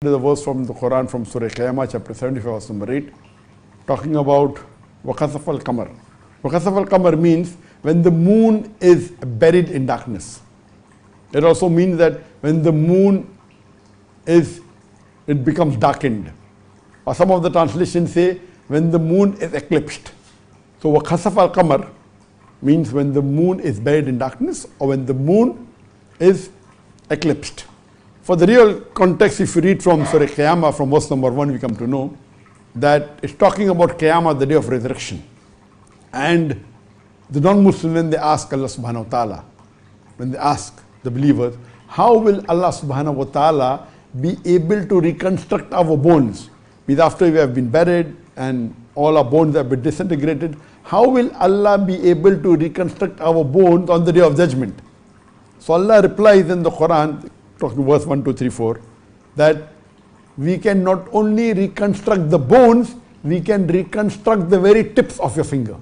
It is a verse from the Quran from Surah Qiyamah, chapter 75, verse number 8, talking about Khasafal Qamar. Khasafal Qamar means when the moon is buried in darkness. It also means that when the moon it becomes darkened. Or some of the translations say when the moon is eclipsed. So Khasafal Qamar means when the moon is buried in darkness or when the moon is eclipsed. For the real context, if you read from Surah Qiyamah, from verse number 1, we come to know that it's talking about Qiyamah, the day of resurrection. And the non-Muslim, when they ask Allah subhanahu wa ta'ala, when they ask the believers, how will Allah subhanahu wa ta'ala be able to reconstruct our bones? Because after we have been buried and all our bones have been disintegrated, how will Allah be able to reconstruct our bones on the day of judgment? So Allah replies in the Quran, talking verse 1, 2, 3, 4, that we can not only reconstruct the bones, we can reconstruct the very tips of your finger.